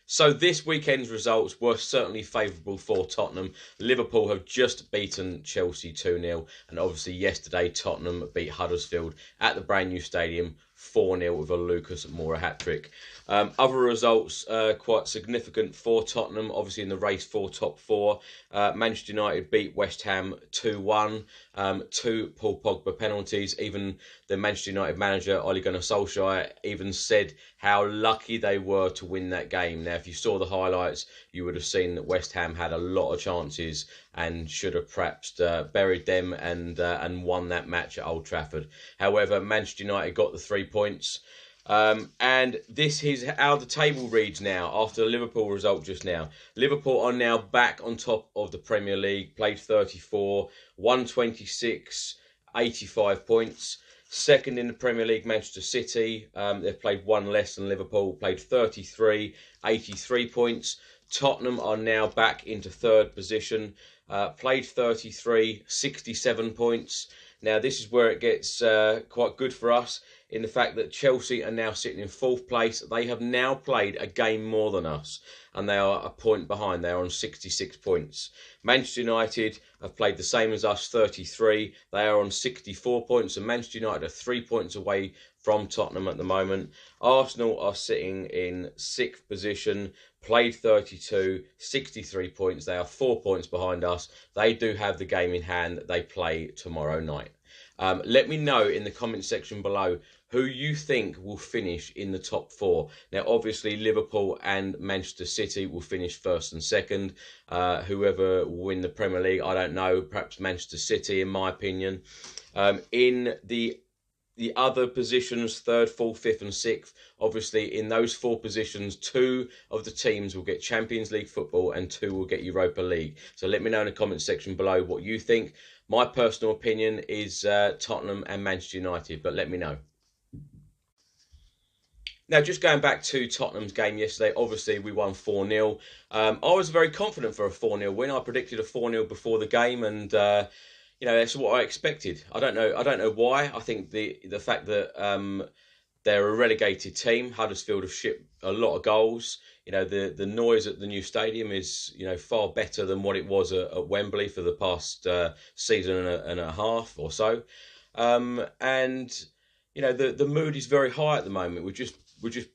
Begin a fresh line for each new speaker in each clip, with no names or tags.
So this weekend's results were certainly favourable for Tottenham. Liverpool have just beaten Chelsea 2-0, and obviously yesterday Tottenham beat Huddersfield at the brand new stadium 4-0 with a Lucas Moura hat-trick. Other results quite significant for Tottenham, obviously in the race for top four. Manchester United beat West Ham 2-1, 2 Paul Pogba penalties. Even the Manchester United manager, Ole Gunnar Solskjaer, even said how lucky they were to win that game. Now, if you saw the highlights, you would have seen that West Ham had a lot of chances and should have perhaps buried them and won that match at Old Trafford. However, Manchester United got the 3 points. And this is how the table reads now after the Liverpool result just now. Liverpool are now back on top of the Premier League, played 34, 126, 85 points. Second in the Premier League, Manchester City. They've played one less than Liverpool, played 33, 83 points. Tottenham are now back into third position, played 33, 67 points. Now, this is where it gets quite good for us in the fact that Chelsea are now sitting in fourth place. They have now played a game more than us, and they are a point behind. They are on 66 points. Manchester United have played the same as us, 33. They are on 64 points, and Manchester United are 3 points away from Tottenham at the moment. Arsenal are sitting in sixth position, played 32, 63 points. They are 4 points behind us. They do have the game in hand that they play tomorrow night. Let me know in the comment section below who you think will finish in the top four. Now, obviously, Liverpool and Manchester City will finish first and second. Whoever will win the Premier League, I don't know. Perhaps Manchester City, in my opinion. In the other positions, third, fourth, fifth and sixth, obviously in those four positions, 2 of the teams will get Champions League football and 2 will get Europa League. So let me know in the comment section below what you think. My personal opinion is Tottenham and Manchester United, but let me know. Now, just going back to Tottenham's game yesterday, obviously we won 4-0. I was very confident for a 4-0 win. I predicted a 4-0 before the game, and you know, that's what I expected. I don't know why. I think the fact that they're a relegated team. Huddersfield have shipped a lot of goals. You know, the noise at the new stadium is, you know, far better than what it was at Wembley for the past season and a half or so. And you know, the mood is very high at the moment. We just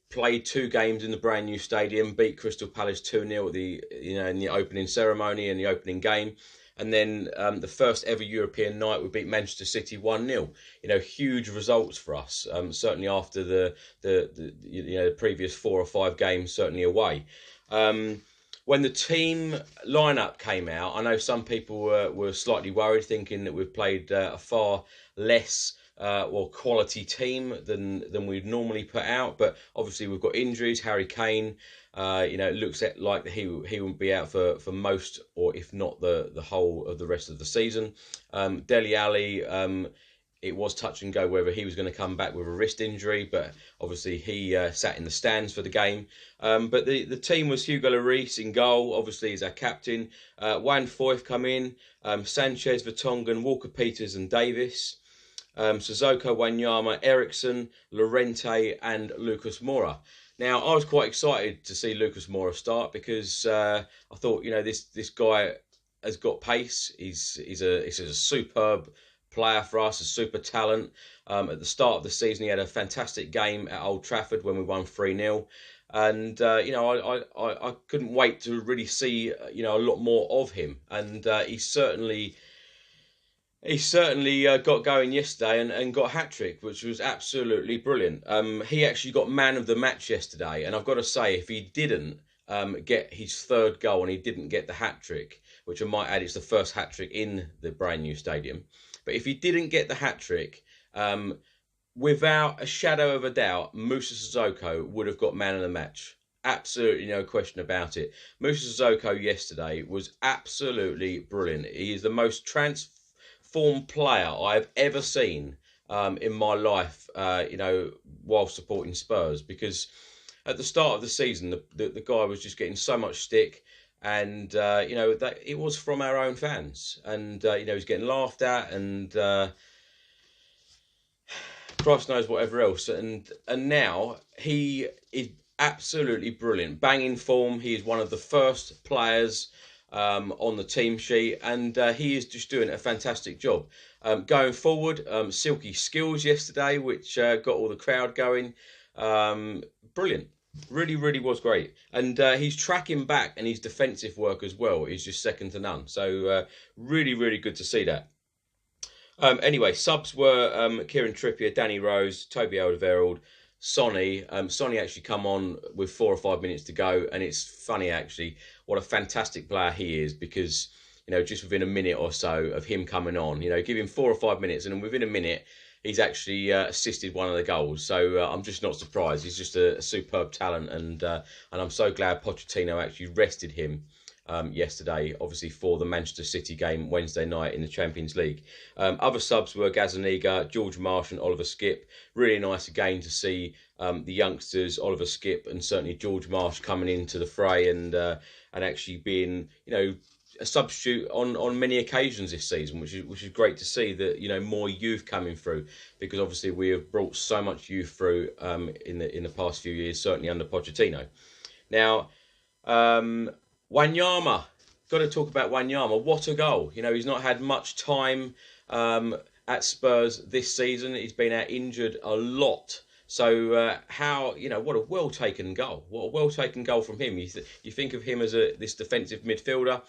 played 2 games in the brand new stadium, beat Crystal Palace 2-0 at the in the opening ceremony and the opening game. And then the first ever European night, we beat Manchester City 1-0. You know, huge results for us. Certainly after the previous 4 or 5 games, certainly away. When the team lineup came out, I know some people were slightly worried, thinking that we've played a far less or quality team than we'd normally put out. But obviously we've got injuries. Harry Kane. You know, it looks like he will be out for most, or if not the whole of the rest of the season. Dele Alli, it was touch and go whether he was going to come back with a wrist injury, but obviously he sat in the stands for the game. But the team was Hugo Lloris in goal, obviously he's our captain. Juan Foyth come in, Sanchez, Vertonghen, Walker-Peters and Davis. Sissoko, Wanyama, Eriksson, Llorente and Lucas Moura. Now, I was quite excited to see Lucas Moura start because I thought, you know, this guy has got pace. He's a superb player for us, a super talent. At the start of the season, he had a fantastic game at Old Trafford when we won 3-0. And, you know, I couldn't wait to really see, you know, a lot more of him. And he certainly got going yesterday and got a hat-trick, which was absolutely brilliant. He actually got man of the match yesterday. And I've got to say, if he didn't get his third goal and he didn't get the hat-trick, which I might add is the first hat-trick in the brand new stadium. But if he didn't get the hat-trick, without a shadow of a doubt, Moussa Sissoko would have got man of the match. Absolutely no question about it. Moussa Sissoko yesterday was absolutely brilliant. He is the most transformed player I've ever seen in my life, you know, while supporting Spurs. Because at the start of the season, the guy was just getting so much stick. And, you know, that it was from our own fans. And, you know, he's getting laughed at and Christ knows whatever else. And now he is absolutely brilliant. Banging form. He is one of the first players on the team sheet, and he is just doing a fantastic job. Going forward, silky skills yesterday, which got all the crowd going. Brilliant. Really, really was great. And he's tracking back, and his defensive work as well is just second to none. So really, really good to see that. Anyway, subs were Kieran Trippier, Danny Rose, Toby Alderweireld, Sonny. Sonny actually come on with 4 or 5 minutes to go, and it's funny actually what a fantastic player he is, because just within a minute or so of him coming on, give him 4 or 5 minutes, and within a minute he's actually assisted one of the goals. So I'm just not surprised. He's just a superb talent, and I'm so glad Pochettino actually rested him yesterday, obviously for the Manchester City game Wednesday night in the Champions League. Other subs were Gazaniga, George Marsh and Oliver Skipp. Really nice again to see the youngsters, Oliver Skipp and certainly George Marsh, coming into the fray and actually being, a substitute on many occasions this season, which is great to see that more youth coming through, because obviously we have brought so much youth through in the past few years, certainly under Pochettino. Now, Wanyama, got to talk about Wanyama. What a goal! He's not had much time at Spurs this season. He's been out injured a lot. So what a well taken goal! What a well taken goal from him. You think of him as this defensive midfielder.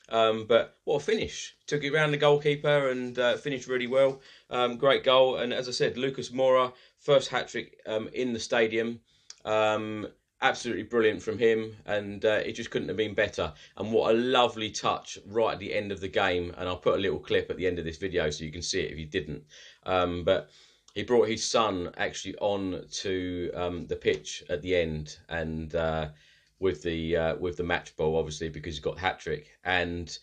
But what a finish. Took it round the goalkeeper and finished really well. Great goal. And as I said, Lucas Moura, first hat-trick in the stadium. Absolutely brilliant from him, and it just couldn't have been better. And what a lovely touch right at the end of the game. And I'll put a little clip at the end of this video so you can see it if you didn't. But he brought his son actually on to the pitch at the end, and with the match ball, obviously, because he's got hat-trick, and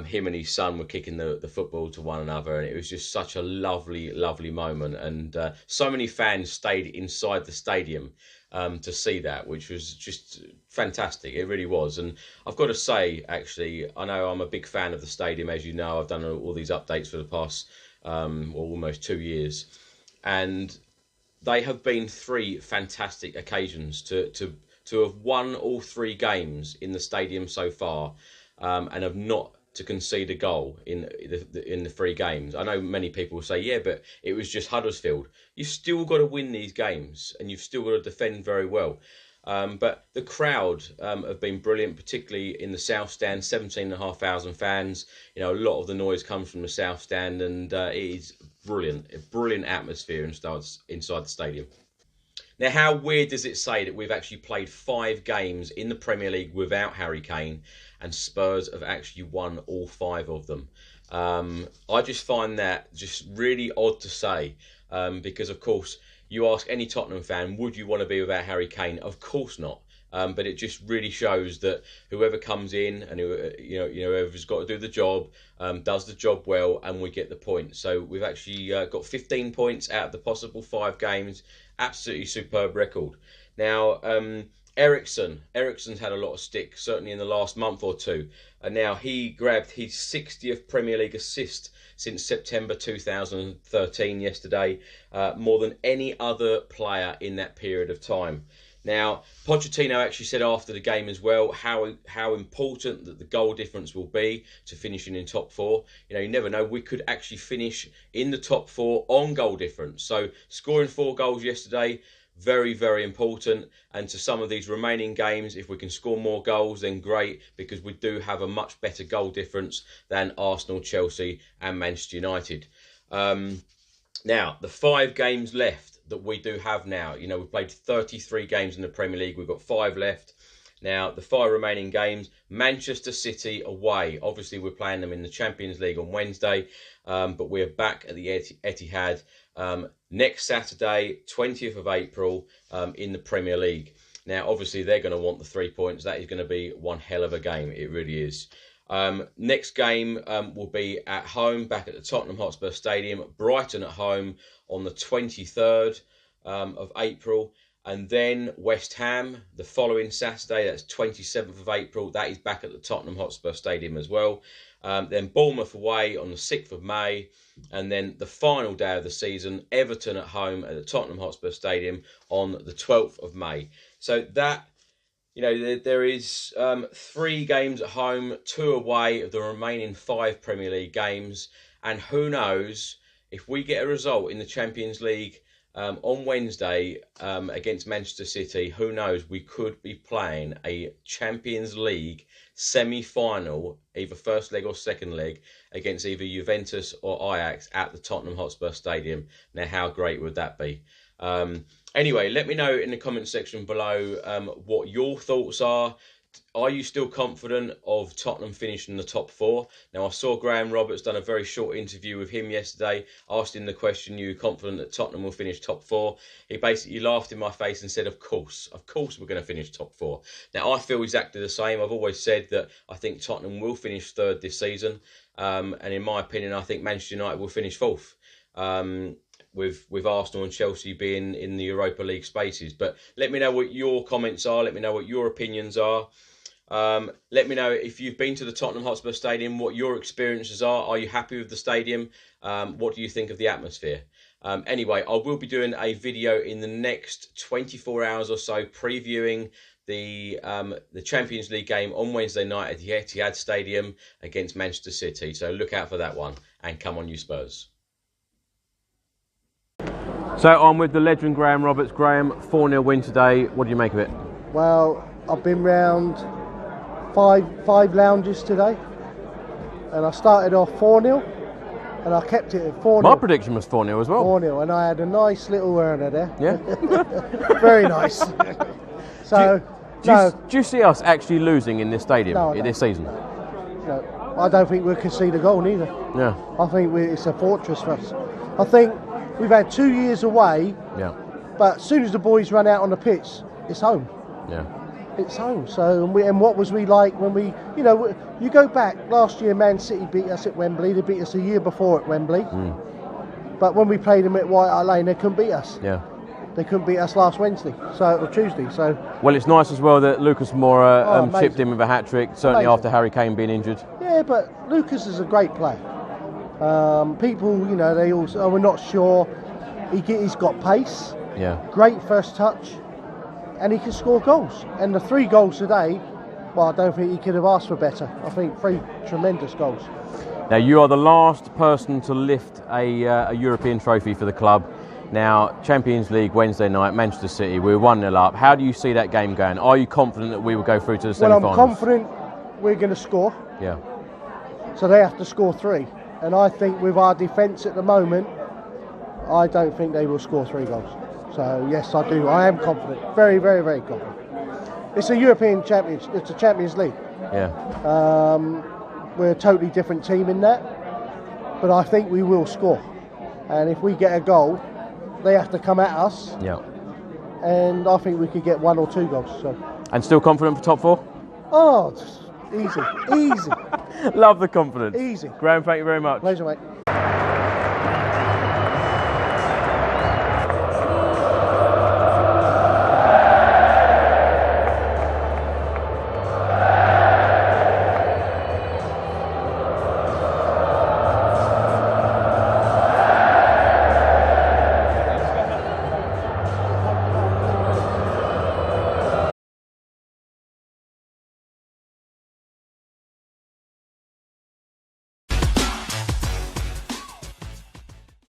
him and his son were kicking the football to one another, and it was just such a lovely, lovely moment. And so many fans stayed inside the stadium to see that, which was just fantastic. It really was. And I've got to say, actually, I know I'm a big fan of the stadium. As you know, I've done all these updates for the past almost 2 years, and they have been 3 fantastic occasions to have won all 3 games in the stadium so far, and have not to concede a goal in the 3 games. I know many people will say, yeah, but it was just Huddersfield. You've still got to win these games, and you've still got to defend very well. But the crowd have been brilliant, particularly in the South Stand. 17,500 fans. A lot of the noise comes from the South Stand, and it is brilliant. A brilliant atmosphere inside the stadium. Now, how weird does it say that we've actually played 5 games in the Premier League without Harry Kane, and Spurs have actually won all 5 of them? I just find that just really odd to say, because, of course, you ask any Tottenham fan, would you want to be without Harry Kane? Of course not. But it just really shows that whoever comes in and whoever's got to do the job does the job well, and we get the point. So we've actually got 15 points out of the possible 5 games. Absolutely superb record. Now, Eriksen's had a lot of stick, certainly in the last month or two. And now he grabbed his 60th Premier League assist since September 2013 yesterday, more than any other player in that period of time. Now, Pochettino actually said after the game as well how important that the goal difference will be to finishing in top 4. You never know. We could actually finish in the top 4 on goal difference. So scoring 4 goals yesterday, very, very important. And to some of these remaining games, if we can score more goals, then great, because we do have a much better goal difference than Arsenal, Chelsea and Manchester United. Now, the 5 games left that we do have now. We've played 33 games in the Premier League. We've got 5 left. Now, the 5 remaining games, Manchester City away. Obviously, we're playing them in the Champions League on Wednesday, but we're back at the Etihad next Saturday, 20th of April, in the Premier League. Now, obviously, they're going to want the 3 points. That is going to be one hell of a game. It really is. Next game will be at home, back at the Tottenham Hotspur Stadium. Brighton at home on the 23rd of April. And then West Ham the following Saturday, that's 27th of April. That is back at the Tottenham Hotspur Stadium as well. Then Bournemouth away on the 6th of May. And then the final day of the season, Everton at home at the Tottenham Hotspur Stadium on the 12th of May. So that, there is 3 games at home, 2 away of the remaining 5 Premier League games. And who knows, if we get a result in the Champions League on Wednesday against Manchester City, who knows, we could be playing a Champions League semi-final, either first leg or second leg, against either Juventus or Ajax at the Tottenham Hotspur Stadium. Now, how great would that be? Anyway, let me know in the comment section below what your thoughts are. Are you still confident of Tottenham finishing the top 4? Now, I saw Graham Roberts done a very short interview with him yesterday. Asked him the question, are you confident that Tottenham will finish top 4? He basically laughed in my face and said, of course we're going to finish top 4. Now, I feel exactly the same. I've always said that I think Tottenham will finish 3rd this season. And in my opinion, I think Manchester United will finish 4th. With Arsenal and Chelsea being in the Europa League spaces. But let me know what your comments are. Let me know what your opinions are. Let me know if you've been to the Tottenham Hotspur Stadium, what your experiences are. Are you happy with the stadium? What do you think of the atmosphere? Anyway, I will be doing a video in the next 24 hours or so previewing the Champions League game on Wednesday night at the Etihad Stadium against Manchester City. So look out for that one. And come on, you Spurs. So I'm with the legend Graham Roberts. Graham, 4-0 win today. What do you make of it?
Well, I've been round five lounges today, and I started off 4-0, and I kept it at 4-0.
My prediction was 4-0 as well.
4-0, and I had a nice little earner there.
Yeah.
Very nice. So,
do you see us actually losing in this stadium this season?
No, I don't think we'll concede a goal neither.
Yeah.
I think it's a fortress for us. I think we've had 2 years away.
Yeah.
But as soon as the boys run out on the pitch, it's home.
Yeah.
It's home. So, and what was we like when we, you go back last year, Man City beat us at Wembley. They beat us a year before at Wembley. But when we played them at White Hart Lane, they couldn't beat us.
Yeah.
They couldn't beat us last Wednesday, or Tuesday. So.
Well, it's nice as well that Lucas Moura chipped in with a hat-trick, certainly after Harry Kane being injured.
Yeah, but Lucas is a great player. People, they also, we're not sure. He's got pace.
Yeah.
Great first touch. And he can score goals. And the 3 goals today, well, I don't think he could have asked for better. I think 3 tremendous goals.
Now, you are the last person to lift a European trophy for the club. Now, Champions League Wednesday night, Manchester City, we're 1-0 up. How do you see that game going? Are you confident that we will go through to the semi-finals?
Well, I'm confident we're going to score.
Yeah. So
they have to score 3. And I think with our defence at the moment, I don't think they will score 3 goals. So yes, I do. I am confident. Very, very, very confident. It's a European Champions. It's a Champions League.
Yeah.
We're a totally different team in that, but I think we will score. And if we get a goal, they have to come at us.
Yeah.
And I think we could get 1 or 2 goals. So.
And still confident for top 4?
Oh, easy.
Love the confidence.
Easy.
Graham, thank you very much.
Pleasure, mate.